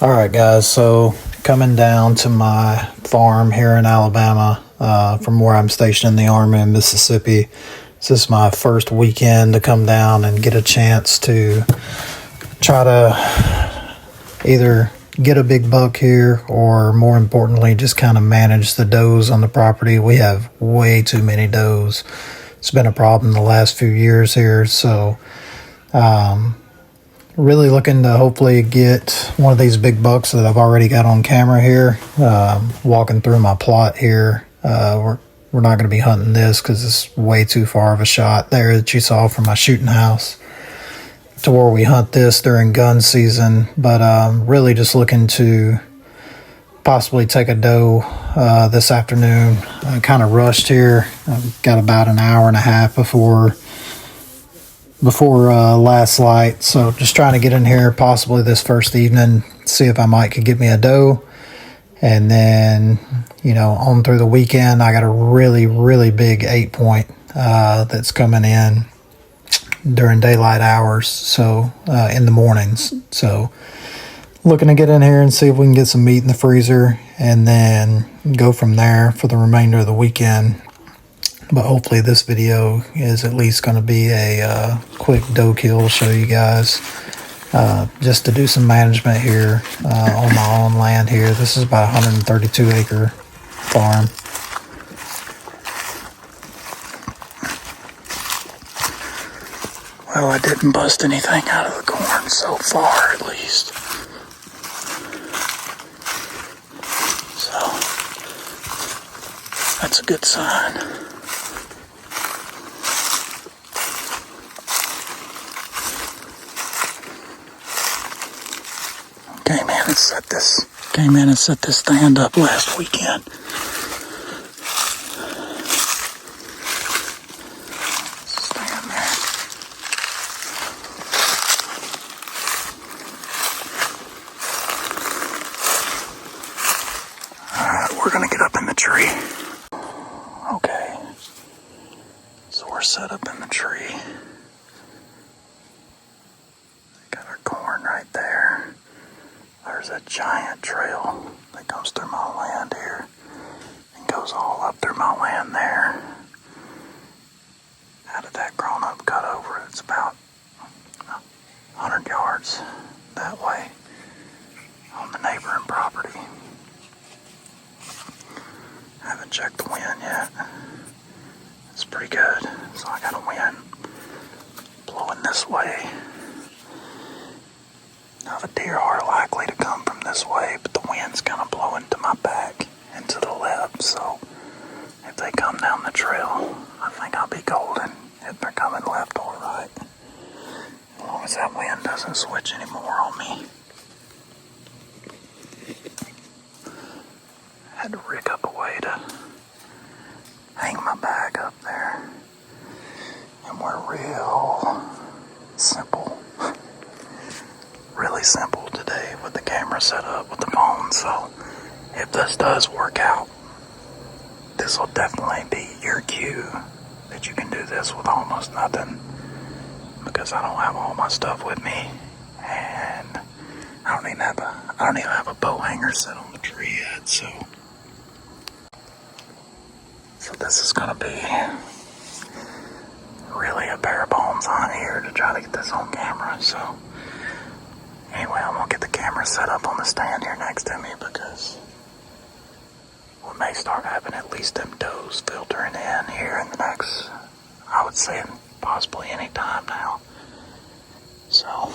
Alright guys, so coming down to my farm here in Alabama from where I'm stationed in the Army in Mississippi. This is my first weekend to come down and get a chance to try to either get a big buck here or, more importantly, just kind of manage the does on the property. We have way too many does. It's been a problem the last few years here, so really looking to hopefully get one of these big bucks that I've already got on camera here. Walking through my plot here. We're not going to be hunting this because it's way too far of a shot there that you saw from my shooting house to where we hunt this during gun season. But really just looking to possibly take a doe this afternoon. I kind of rushed here. I've got about an hour and a half before last light, so just trying to get in here possibly this first evening, see if I might could get me a doe, and then on through the weekend. I got a really big 8-point that's coming in during daylight hours, so in the mornings. So looking to get in here and see if we can get some meat in the freezer and then go from there for the remainder of the weekend. But hopefully this video is at least going to be a quick doe kill to show you guys. Just to do some management here on my own land here. This is about a 132 acre farm. Well, I didn't bust anything out of the corn so far, at least. So that's a good sign. Came in and set this stand up last weekend. Stand there. Alright, we're gonna get up in the tree. Okay. So we're set up in the tree. Got our corn right there. There's a giant trail that comes through my land here and goes all up through my land there. Out of that grown up cut over, it's about 100 yards that way on the neighboring property. I haven't checked the wind yet. It's pretty good. So I got a wind blowing this way. Now the deer are likely to come from this way, but the wind's kind of blowing to my back and to the left, so if they come down the trail, I think I'll be golden if they're coming left or right. As long as that wind doesn't switch anymore on me. Had to rig up a way to hang my bag up there. And we're real simple. Really simple today with the camera set up with the phone, so if this does work out, this will definitely be your cue that you can do this with almost nothing, because I don't have all my stuff with me, and I don't even have a bow hanger set on the tree yet, so this is gonna be really a bare bones hunt here to try to get this on camera. So anyway, I'm going to get the camera set up on the stand here next to me because we may start having at least them does filtering in here in the next, I would say, possibly any time now. So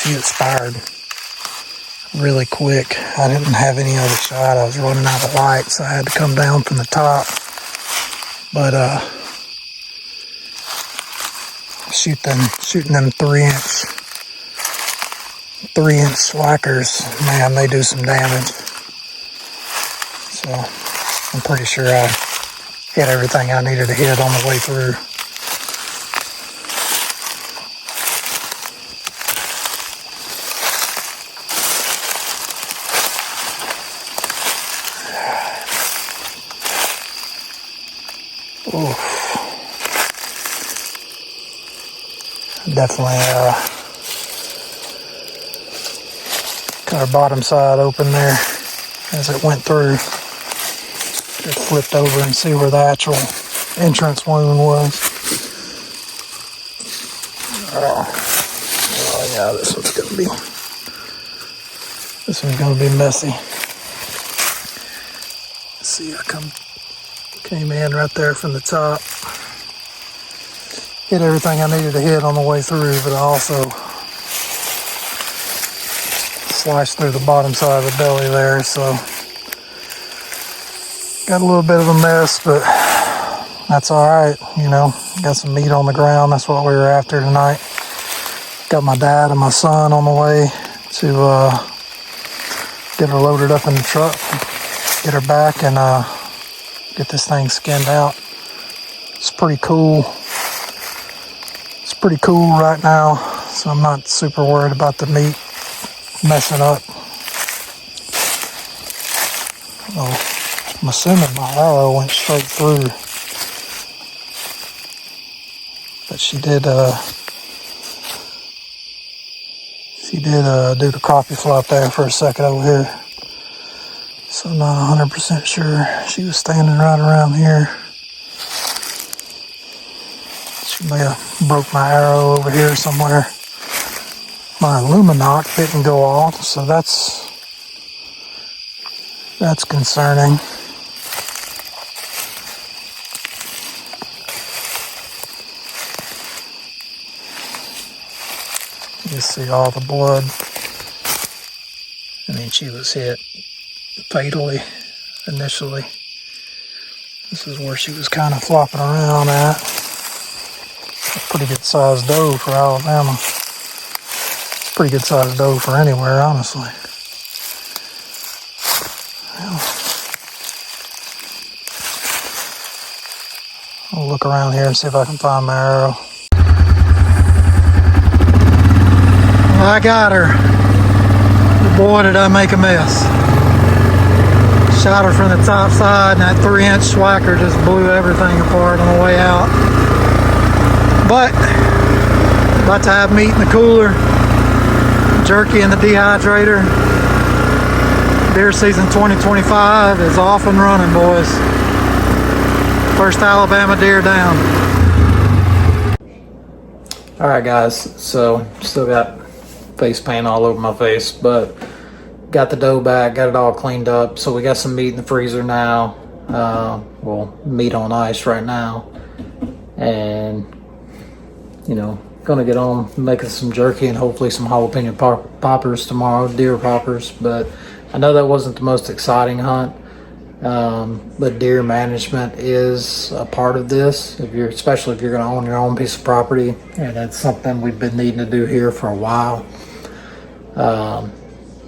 she expired really quick. I didn't have any other shot. I was running out of light, so I had to come down from the top. But shooting them 3-inch slackers, man, they do some damage. So I'm pretty sure I hit everything I needed to hit on the way through. Oof. Definitely cut our bottom side open there as it went through. It flipped over and see where the actual entrance wound was. Oh yeah, this one's gonna be messy. Let's see, I came in right there from the top. Hit everything I needed to hit on the way through, but I also sliced through the bottom side of the belly there, so got a little bit of a mess, but that's all right. You know, got some meat on the ground. That's what we were after tonight. Got my dad and my son on the way to get her loaded up in the truck, get her back, and get this thing skinned out. It's pretty cool. It's pretty cool right now, so I'm not super worried about the meat messing up. Oh, I'm assuming my arrow went straight through, but she did do the crappie flop there for a second over here, so I'm not 100% sure. She was standing right around here. She may have broke my arrow over here somewhere. My Luminoc didn't go off, so that's concerning. You see all the blood. I mean, she was hit fatally initially. This is where she was kind of flopping around at. A pretty good sized doe for Alabama. Pretty good sized doe for anywhere, honestly. Well, I'll look around here and see if I can find my arrow. Well, I got her. Boy, did I make a mess. Shot her from the top side, and that 3-inch swacker just blew everything apart on the way out. But about to have meat in the cooler, jerky in the dehydrator. Deer season 2025 is off and running, boys. First Alabama deer down. All right, guys, so still got face paint all over my face, but got the doe back, got it all cleaned up. So we got some meat in the freezer now. Well, meat on ice right now. And, you know, gonna get on making some jerky and hopefully some jalapeno poppers tomorrow, deer poppers. But I know that wasn't the most exciting hunt, but deer management is a part of this. Especially if you're gonna own your own piece of property, and that's something we've been needing to do here for a while.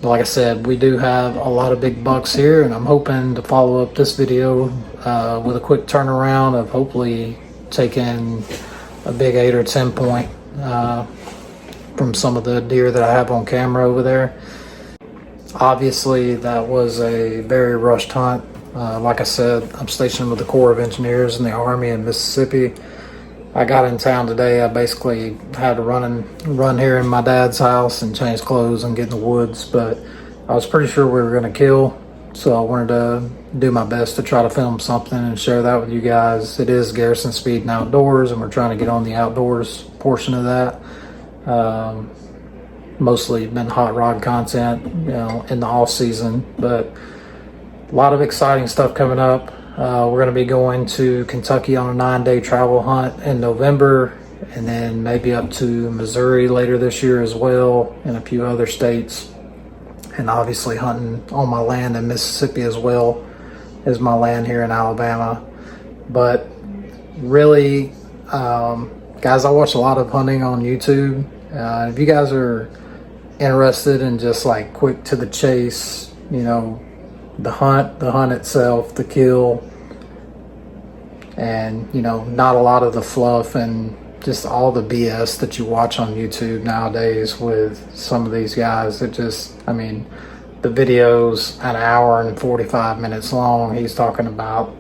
Like I said, we do have a lot of big bucks here, and I'm hoping to follow up this video with a quick turnaround of hopefully taking a big 8 or 10 point from some of the deer that I have on camera over there. Obviously, that was a very rushed hunt. Like I said, I'm stationed with the Corps of Engineers in the Army in Mississippi. I got in town today. I basically had to run here in my dad's house and change clothes and get in the woods, but I was pretty sure we were going to kill, so I wanted to do my best to try to film something and share that with you guys. It is Garrison Speed and Outdoors, and we're trying to get on the outdoors portion of that. Mostly been hot rod content, you know, in the off season, but a lot of exciting stuff coming up. We're going to be going to Kentucky on a 9-day travel hunt in November, and then maybe up to Missouri later this year as well, and a few other states. And obviously hunting on my land in Mississippi as well as my land here in Alabama. But really, guys, I watch a lot of hunting on YouTube. If you guys are interested in just like quick to the chase, you know, the hunt itself, the kill, and, you know, not a lot of the fluff and just all the BS that you watch on YouTube nowadays with some of these guys. It just, I mean, the video's an hour and 45 minutes long. He's talking about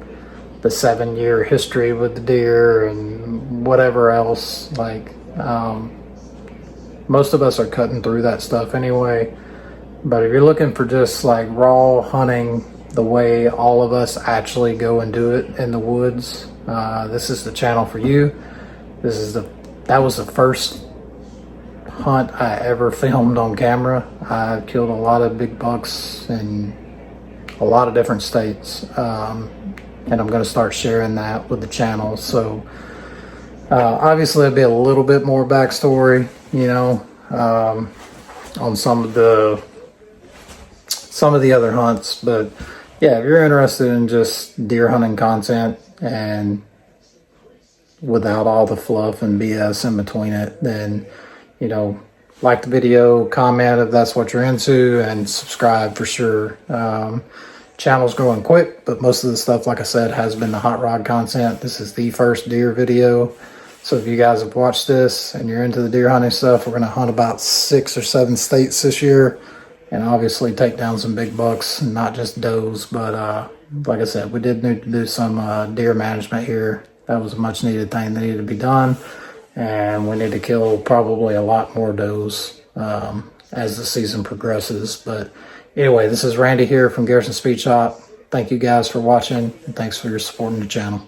the 7-year history with the deer and whatever else. Like, most of us are cutting through that stuff anyway. But if you're looking for just like raw hunting, the way all of us actually go and do it in the woods, this is the channel for you. That was the first hunt I ever filmed on camera. I killed a lot of big bucks in a lot of different states, and I'm going to start sharing that with the channel. So obviously there'll be a little bit more backstory, you know, on some of the other hunts. But yeah, if you're interested in just deer hunting content and without all the fluff and BS in between it, then, you know, like the video, comment if that's what you're into, and subscribe for sure. Channel's growing quick, but most of the stuff, like I said, has been the hot rod content. This is the first deer video. So if you guys have watched this and you're into the deer hunting stuff, we're going to hunt about 6 or 7 states this year, and obviously take down some big bucks, not just does. But like I said, we did need to do some deer management here. That was a much needed thing that needed to be done, and we need to kill probably a lot more does as the season progresses. But anyway, this is Randy here from Garrison Speed Shop. Thank you guys for watching, and thanks for your support in the channel.